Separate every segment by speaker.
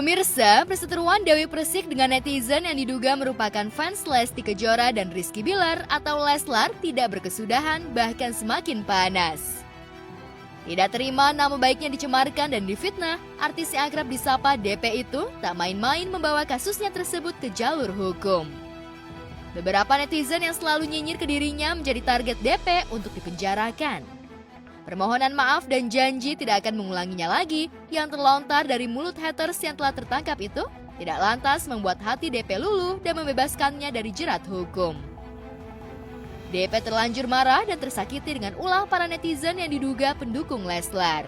Speaker 1: Pemirsa, perseteruan Dewi Persik dengan netizen yang diduga merupakan fans Lesti Kejora dan Rizky Bilar atau Leslar tidak berkesudahan bahkan semakin panas. Tidak terima nama baiknya dicemarkan dan difitnah, artis yang akrab disapa DP itu tak main-main membawa kasusnya tersebut ke jalur hukum. Beberapa netizen yang selalu nyinyir ke dirinya menjadi target DP untuk dipenjarakan. Permohonan maaf dan janji tidak akan mengulanginya lagi yang terlontar dari mulut haters yang telah tertangkap itu tidak lantas membuat hati DP luluh dan membebaskannya dari jerat hukum. DP terlanjur marah dan tersakiti dengan ulah para netizen yang diduga pendukung Leslar.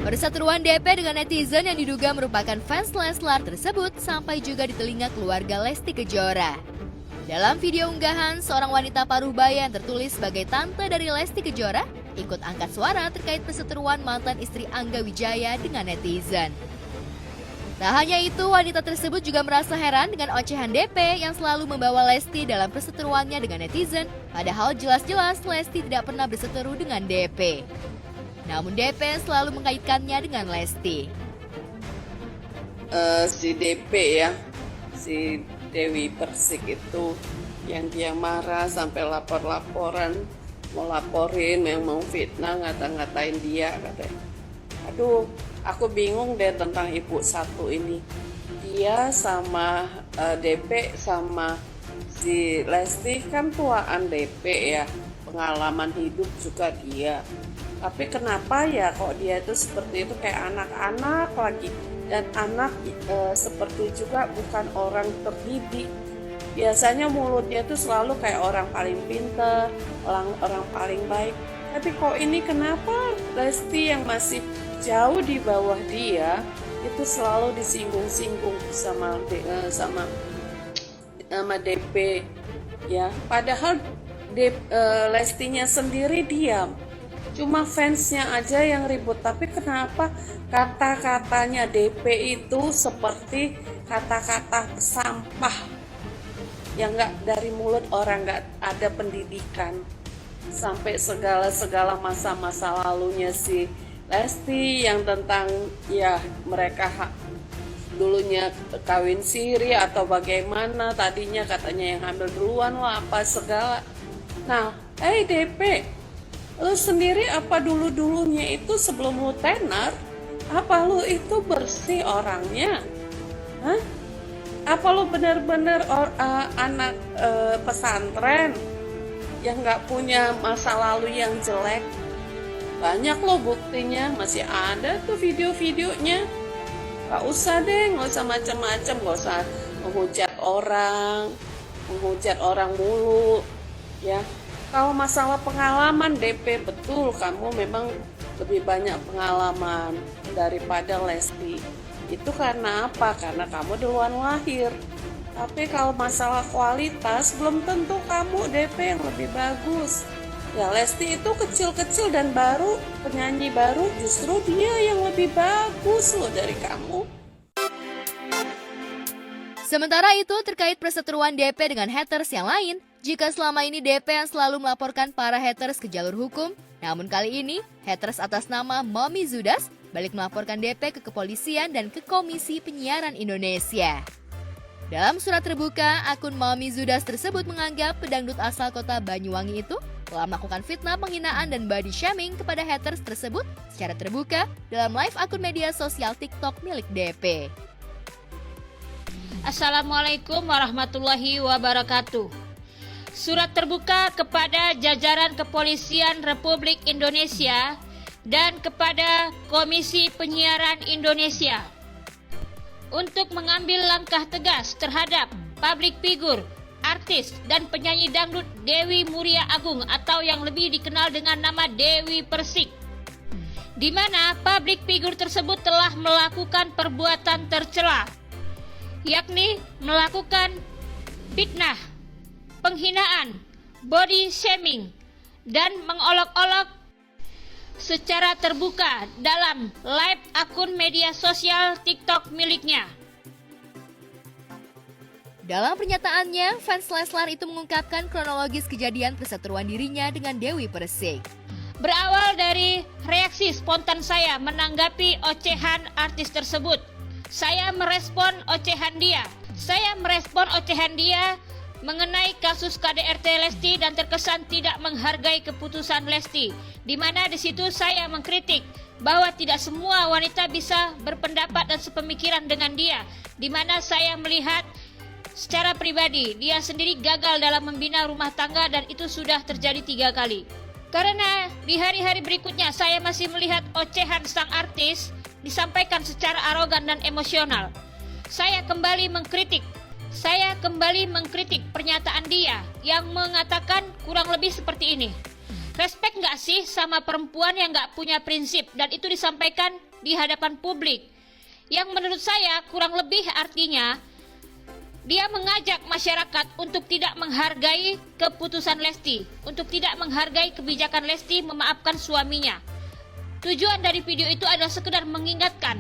Speaker 1: Perseteruan DP dengan netizen yang diduga merupakan fans Leslar tersebut sampai juga di telinga keluarga Lesti Kejora. Dalam video unggahan, seorang wanita paruh baya yang tertulis sebagai tante dari Lesti Kejora ikut angkat suara terkait perseteruan mantan istri Angga Wijaya dengan netizen. Tak hanya itu, wanita tersebut juga merasa heran dengan ocehan DP yang selalu membawa Lesti dalam perseteruannya dengan netizen, padahal jelas-jelas Lesti tidak pernah berseteru dengan DP. Namun DP selalu mengaitkannya dengan Lesti.
Speaker 2: Si DP ya, si Dewi Persik itu yang dia marah sampai lapor-laporan, mau laporin yang mau fitnah, ngata-ngatain dia katanya. Aduh, aku bingung deh tentang ibu satu ini. Dia sama DP sama si Lesti kan tuaan DP ya, pengalaman hidup juga dia. Tapi kenapa ya kok dia itu seperti itu, kayak anak-anak lagi. Dan anak seperti juga bukan orang terdidik. Biasanya mulutnya itu selalu kayak orang paling pintar, orang paling baik. Tapi kok ini kenapa Lesti yang masih jauh di bawah dia itu selalu disinggung-singgung sama DP ya. Padahal Lestinya sendiri diam. Cuma fansnya aja yang ribut, tapi kenapa kata-katanya DP itu seperti kata-kata sampah yang nggak dari mulut orang, nggak ada pendidikan, sampai segala masa-masa lalunya si Lesti yang tentang ya mereka dulunya kawin siri atau bagaimana, tadinya katanya yang hamil duluan lah apa segala. Nah, DP, lu sendiri apa dulu-dulunya itu sebelum lu tenar, apa lu itu bersih orangnya? Hah? Apa lu benar-benar anak pesantren yang nggak punya masa lalu yang jelek? Banyak loh buktinya, masih ada tuh video-videonya. Gak usah deh, gak usah macam-macam, gak usah menghujat orang mulu, ya. Kalau masalah pengalaman DP, betul kamu memang lebih banyak pengalaman daripada Lesti. Itu karena apa? Karena kamu duluan lahir. Tapi kalau masalah kualitas, belum tentu kamu DP yang lebih bagus. Ya Lesti itu kecil-kecil dan baru, penyanyi baru, justru dia yang lebih bagus loh dari kamu.
Speaker 1: Sementara itu terkait perseteruan DP dengan haters yang lain, jika selama ini DP yang selalu melaporkan para haters ke jalur hukum, namun kali ini haters atas nama Mommy Zudas balik melaporkan DP ke kepolisian dan ke Komisi Penyiaran Indonesia. Dalam surat terbuka, akun Mommy Zudas tersebut menganggap pedangdut asal kota Banyuwangi itu telah melakukan fitnah, penghinaan, dan body shaming kepada haters tersebut secara terbuka dalam live akun media sosial TikTok milik DP.
Speaker 3: Assalamualaikum warahmatullahi wabarakatuh. Surat terbuka kepada jajaran Kepolisian Republik Indonesia dan kepada Komisi Penyiaran Indonesia untuk mengambil langkah tegas terhadap public figure, artis, dan penyanyi dangdut Dewi Muria Agung atau yang lebih dikenal dengan nama Dewi Persik, di mana public figure tersebut telah melakukan perbuatan tercela, yakni melakukan fitnah, penghinaan, body shaming, dan mengolok-olok secara terbuka dalam live akun media sosial TikTok miliknya.
Speaker 1: Dalam pernyataannya, fans Leslar itu mengungkapkan kronologis kejadian perseteruan dirinya dengan Dewi Persik.
Speaker 3: Berawal dari reaksi spontan saya menanggapi ocehan artis tersebut, saya merespon ocehan dia. Mengenai kasus KDRT Lesti dan terkesan tidak menghargai keputusan Lesti, di mana di situ saya mengkritik bahwa tidak semua wanita bisa berpendapat dan sepemikiran dengan dia, di mana saya melihat secara pribadi dia sendiri gagal dalam membina rumah tangga dan itu sudah terjadi 3 kali. Karena di hari-hari berikutnya saya masih melihat ocehan sang artis disampaikan secara arogan dan emosional. Saya kembali mengkritik pernyataan dia yang mengatakan kurang lebih seperti ini. Respect nggak sih sama perempuan yang nggak punya prinsip, dan itu disampaikan di hadapan publik. Yang menurut saya kurang lebih artinya dia mengajak masyarakat untuk tidak menghargai keputusan Lesti, untuk tidak menghargai kebijakan Lesti memaafkan suaminya. Tujuan dari video itu adalah sekedar mengingatkan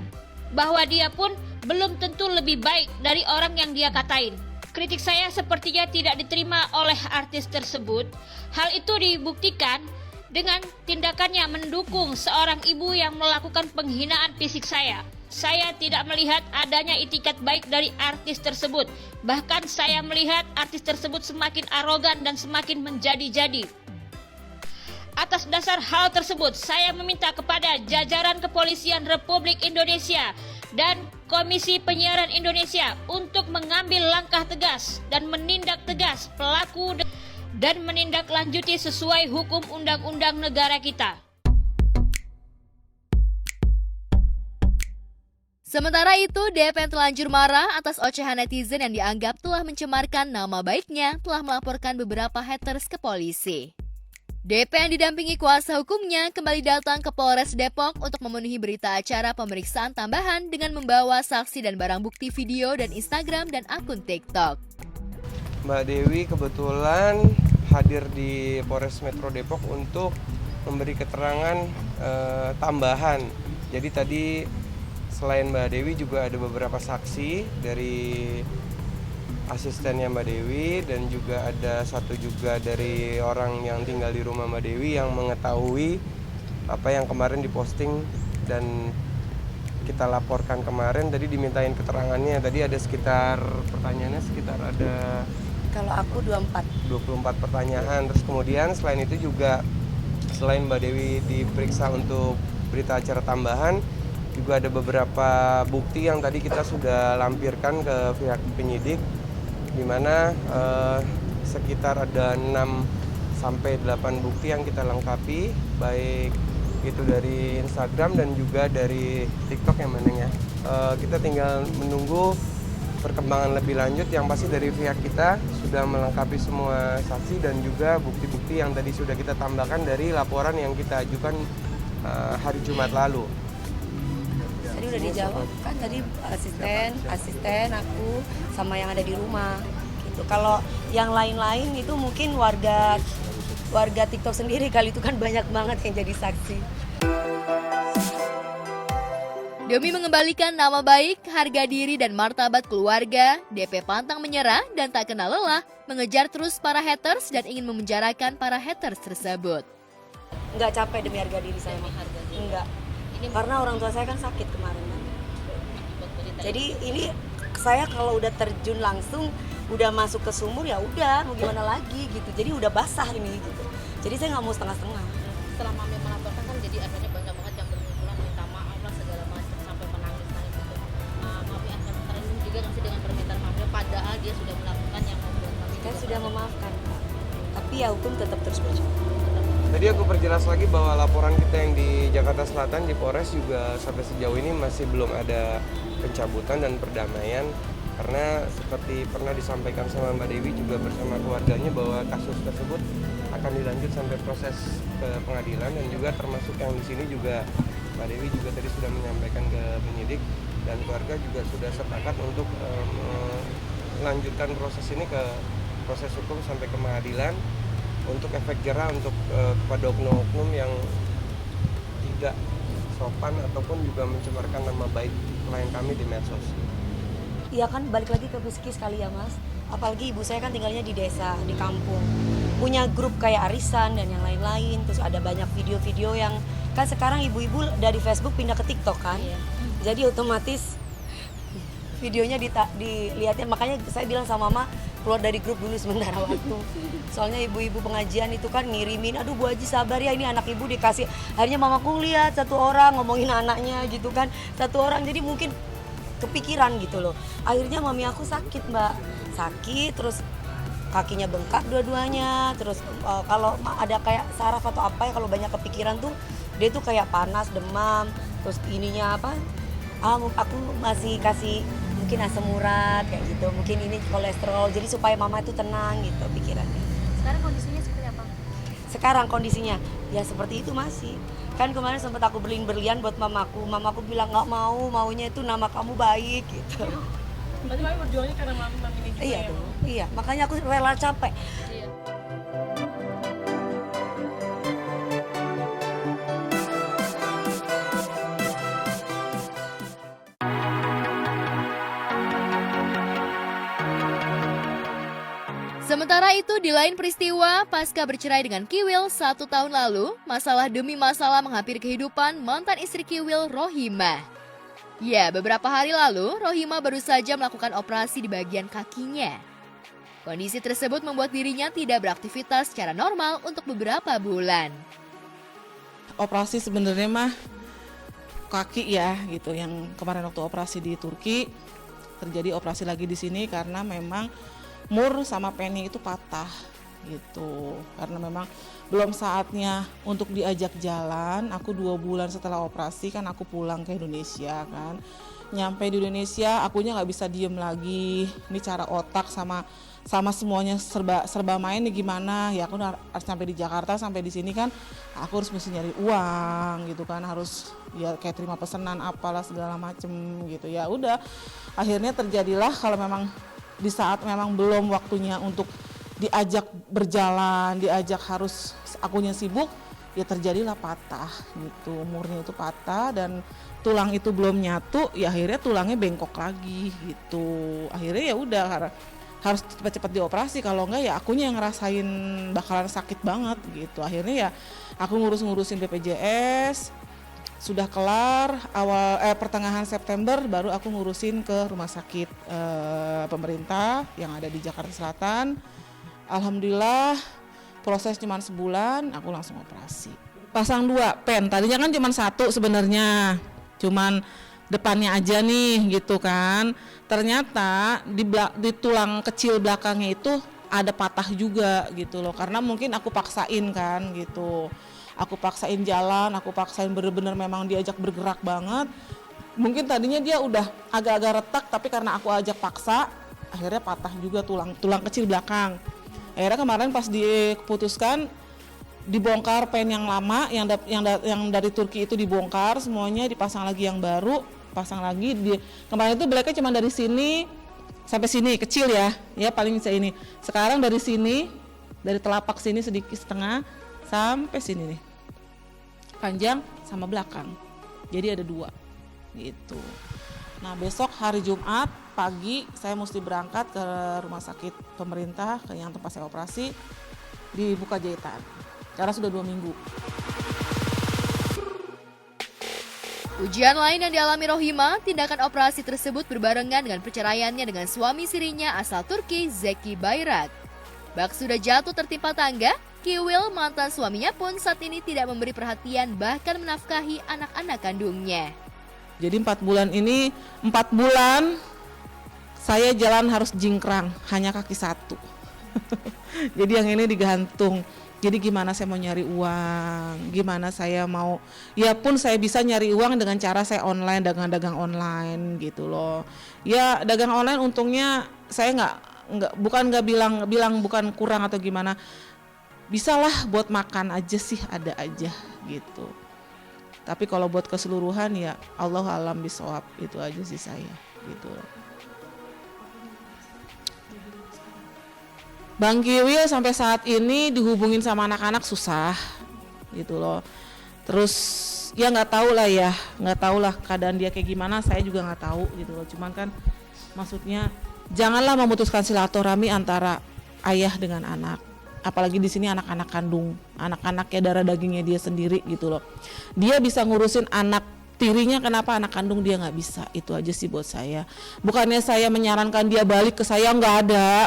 Speaker 3: bahwa dia pun belum tentu lebih baik dari orang yang dia katain. Kritik saya sepertinya tidak diterima oleh artis tersebut. Hal itu dibuktikan dengan tindakannya mendukung seorang ibu yang melakukan penghinaan fisik saya. Saya tidak melihat adanya itikat baik dari artis tersebut. Bahkan saya melihat artis tersebut semakin arogan dan semakin menjadi-jadi. Atas dasar hal tersebut, saya meminta kepada jajaran Kepolisian Republik Indonesia dan Komisi Penyiaran Indonesia untuk mengambil langkah tegas dan menindak tegas pelaku dan menindaklanjuti sesuai hukum undang-undang negara kita.
Speaker 1: Sementara itu, DP yang terlanjur marah atas ocehan netizen yang dianggap telah mencemarkan nama baiknya telah melaporkan beberapa haters ke polisi. DP yang didampingi kuasa hukumnya kembali datang ke Polres Depok untuk memenuhi berita acara pemeriksaan tambahan dengan membawa saksi dan barang bukti video dan Instagram dan akun TikTok.
Speaker 4: Mbak Dewi kebetulan hadir di Polres Metro Depok untuk memberi keterangan tambahan. Jadi tadi selain Mbak Dewi juga ada beberapa saksi dari asistennya Mbak Dewi dan juga ada satu juga dari orang yang tinggal di rumah Mbak Dewi yang mengetahui apa yang kemarin diposting dan kita laporkan kemarin. Tadi dimintain keterangannya, tadi ada sekitar pertanyaannya sekitar ada
Speaker 5: kalau aku
Speaker 4: 24 pertanyaan. Terus kemudian selain itu juga selain Mbak Dewi diperiksa untuk berita acara tambahan, juga ada beberapa bukti yang tadi kita sudah lampirkan ke pihak penyidik, di mana sekitar ada 6 sampai 8 bukti yang kita lengkapi, baik itu dari Instagram dan juga dari TikTok ya Maneng ya. Kita tinggal menunggu perkembangan lebih lanjut, yang pasti dari pihak kita sudah melengkapi semua saksi dan juga bukti-bukti yang tadi sudah kita tambahkan dari laporan yang kita ajukan hari Jumat lalu.
Speaker 5: Tadi udah dijawab kan, tadi asisten aku sama yang ada di rumah gitu. Kalau yang lain-lain itu mungkin warga TikTok sendiri kali, itu kan banyak banget yang jadi saksi.
Speaker 1: Demi mengembalikan nama baik, harga diri dan martabat keluarga, DP pantang menyerah dan tak kenal lelah mengejar terus para haters dan ingin memenjarakan para haters tersebut.
Speaker 5: Nggak capek demi harga diri saya, enggak. Karena orang tua saya kan sakit kemarin kan. Jadi ini saya kalau udah terjun langsung, udah masuk ke sumur ya udah mau gimana lagi gitu. Jadi udah basah ini gitu. Jadi saya nggak mau setengah-setengah.
Speaker 6: Setelah Mami melaporkan kan jadi akhirnya banyak banget yang bermunculan minta maaf lah segala macam sampai menangis gitu. Mami akan terendam juga nggak sih dengan permintaan Mami, padahal dia sudah melakukan yang membuat Mami
Speaker 5: Saya sudah memaafkan, Pak. Tapi ya hukum tetap terus berjalan.
Speaker 4: Tadi aku perjelas lagi bahwa laporan kita yang di Jakarta Selatan di Polres juga sampai sejauh ini masih belum ada pencabutan dan perdamaian, karena seperti pernah disampaikan sama Mbak Dewi juga bersama keluarganya bahwa kasus tersebut akan dilanjut sampai proses ke pengadilan, dan juga termasuk yang di sini juga Mbak Dewi juga tadi sudah menyampaikan ke penyidik dan keluarga juga sudah sepakat untuk melanjutkan proses ini ke proses hukum sampai ke pengadilan untuk efek jerah untuk kepada oknum-oknum yang tidak sopan ataupun juga mencemarkan nama baik klien kami di medsos.
Speaker 5: Iya kan, balik lagi ke psikis kali ya Mas. Apalagi ibu saya kan tinggalnya di desa, di kampung. punya grup kayak arisan dan yang lain-lain. Terus ada banyak video-video yang kan sekarang ibu-ibu dari Facebook pindah ke TikTok kan. Jadi otomatis videonya dilihatnya, makanya saya bilang sama mama keluar dari grup dulu sementara waktu. Soalnya ibu-ibu pengajian itu kan ngirimin, aduh Bu Haji sabar ya, ini anak ibu dikasih. Akhirnya mamaku lihat satu orang ngomongin anaknya gitu kan, satu orang, jadi mungkin kepikiran gitu loh. Akhirnya mami aku sakit Mbak, sakit terus kakinya bengkak dua-duanya. Terus kalau ada kayak saraf atau apa ya, kalau banyak kepikiran tuh dia tuh kayak panas, demam. Terus ininya apa? Aku masih kasih mungkin asam urat kayak gitu, mungkin ini kolesterol, jadi supaya mama itu tenang gitu pikirannya.
Speaker 6: Sekarang kondisinya seperti apa?
Speaker 5: Sekarang kondisinya ya seperti itu masih. Kan kemarin sempat aku beliin berlian buat mamaku bilang nggak mau, maunya itu nama kamu baik gitu.
Speaker 7: Berarti mami berjuangnya karena mami ini juga
Speaker 5: Iya
Speaker 7: ya?
Speaker 5: tuh, iya makanya aku rela capek.
Speaker 1: Sementara itu, di lain peristiwa, pasca bercerai dengan Kiwil 1 tahun lalu, masalah demi masalah menghampiri kehidupan mantan istri Kiwil, Rohimah. Ya, beberapa hari lalu, Rohimah baru saja melakukan operasi di bagian kakinya. Kondisi tersebut membuat dirinya tidak beraktivitas secara normal untuk beberapa bulan.
Speaker 7: Operasi sebenarnya mah kaki ya gitu, yang kemarin waktu operasi di Turki terjadi operasi lagi di sini karena memang mur sama peni itu patah gitu, karena memang belum saatnya untuk diajak jalan. Aku 2 bulan setelah operasi kan aku pulang ke Indonesia kan, nyampe di Indonesia akunya nggak bisa diem lagi, ini cara otak sama semuanya serba main nih gimana ya. Aku harus sampai di Jakarta, sampai di sini kan aku harus mesti nyari uang gitu kan, harus ya kayak terima pesanan apalah segala macem gitu. Ya udah akhirnya terjadilah kalau memang di saat memang belum waktunya untuk diajak berjalan, diajak harus akunya sibuk, ya terjadilah patah gitu, umurnya itu patah dan tulang itu belum nyatu, ya akhirnya tulangnya bengkok lagi gitu. Akhirnya ya udah harus cepat-cepat dioperasi, kalau enggak ya akunya yang ngerasain bakalan sakit banget gitu. Akhirnya ya aku ngurusin BPJS, sudah kelar pertengahan September baru aku ngurusin ke rumah sakit pemerintah yang ada di Jakarta Selatan. Alhamdulillah proses cuma sebulan aku langsung operasi. Pasang 2 pen, tadinya kan cuma 1 sebenarnya, cuman depannya aja nih gitu kan. Ternyata di tulang kecil belakangnya itu ada patah juga gitu loh, karena mungkin aku paksain kan gitu. Aku paksain jalan, aku paksain bener-bener memang diajak bergerak banget. Mungkin tadinya dia udah agak-agak retak, tapi karena aku ajak paksa, akhirnya patah juga tulang kecil belakang. Akhirnya kemarin pas diputuskan, dibongkar pen yang lama, yang dari Turki itu dibongkar semuanya, dipasang lagi yang baru, pasang lagi. Kemarin itu belakangnya cuma dari sini sampai sini, kecil ya paling ini. Sekarang dari sini, dari telapak sini sedikit setengah, sampai sini nih, panjang sama belakang, jadi ada 2 gitu. Nah besok hari Jumat pagi saya mesti berangkat ke rumah sakit pemerintah yang tempat saya operasi di Bukajahitan, karena sudah 2 minggu.
Speaker 1: Ujian lain yang dialami Rohimah, tindakan operasi tersebut berbarengan dengan perceraiannya dengan suami sirinya asal Turki, Zeki Bayrak. Bak sudah jatuh tertimpa tangga, Kiwil, mantan suaminya pun saat ini tidak memberi perhatian, bahkan menafkahi anak-anak kandungnya.
Speaker 7: Jadi 4 bulan ini, 4 bulan saya jalan harus jingkrang, hanya kaki 1. Jadi yang ini digantung. Jadi gimana saya mau nyari uang, gimana saya mau, ya pun saya bisa nyari uang dengan cara saya online, dagang online gitu loh. Ya dagang online untungnya saya bukan bilang bukan kurang atau gimana. Bisalah buat makan aja sih, ada aja gitu. Tapi kalau buat keseluruhan ya Allah alam bisawab, itu aja sih saya gitu. Bang Kiwil sampai saat ini dihubungin sama anak-anak susah gitu loh. Terus ya nggak tahu lah keadaan dia kayak gimana, saya juga nggak tahu gitu loh. Cuman kan maksudnya janganlah memutuskan silaturahmi antara ayah dengan anak, apalagi di sini anak-anak kandung, anak-anaknya darah dagingnya dia sendiri gitu loh. Dia bisa ngurusin anak tirinya, kenapa anak kandung dia nggak bisa? Itu aja sih buat saya. Bukannya saya menyarankan dia balik ke saya, nggak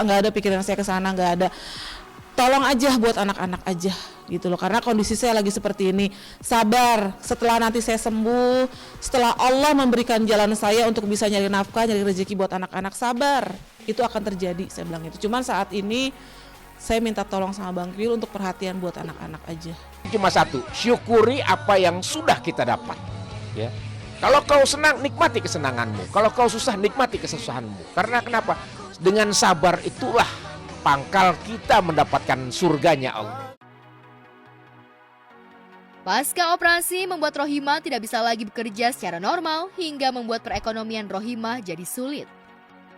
Speaker 7: ada pikiran saya ke sana, nggak ada. Tolong aja buat anak-anak aja gitu loh, karena kondisi saya lagi seperti ini. Sabar, setelah nanti saya sembuh, setelah Allah memberikan jalan saya untuk bisa nyari nafkah, nyari rezeki buat anak-anak, sabar, itu akan terjadi, saya bilang itu. Cuman saat ini saya minta tolong sama Bang Kriwil untuk perhatian buat anak-anak aja.
Speaker 8: Cuma satu, syukuri apa yang sudah kita dapat. Ya. Kalau kau senang, nikmati kesenanganmu. Kalau kau susah, nikmati kesusahanmu. Karena kenapa? Dengan sabar itulah pangkal kita mendapatkan surganya Allah.
Speaker 1: Pasca operasi membuat Rohimah tidak bisa lagi bekerja secara normal hingga membuat perekonomian Rohimah jadi sulit.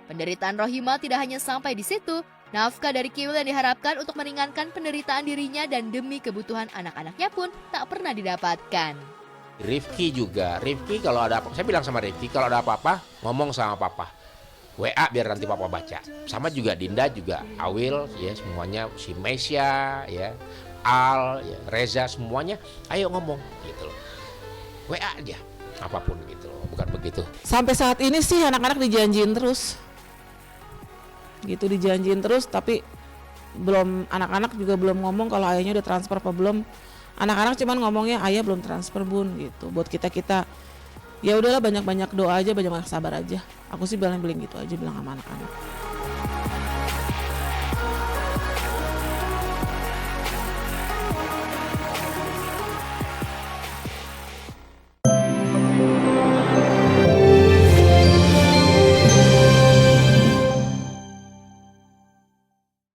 Speaker 1: Penderitaan Rohimah tidak hanya sampai di situ, nafkah dari Kiwil yang diharapkan untuk meringankan penderitaan dirinya dan demi kebutuhan anak-anaknya pun tak pernah didapatkan.
Speaker 8: Rifki juga, Rifki kalau ada apa, saya bilang sama Rifki kalau ada apa-apa ngomong sama papa, WA biar nanti papa baca. Sama juga Dinda juga, Awil ya semuanya, si Mesya ya, Al ya, Reza semuanya, ayo ngomong gitu loh, WA aja apapun gitu loh, bukan begitu.
Speaker 7: Sampai saat ini sih anak-anak dijanjiin terus, gitu dijanjiin terus, tapi belum, anak-anak juga belum ngomong kalau ayahnya udah transfer apa belum. Anak-anak cuman ngomongnya ayah belum transfer bun gitu. Buat kita ya udahlah, banyak-banyak doa aja, banyak-banyak sabar aja. Aku sih bilang gitu aja, bilang sama anak-anak.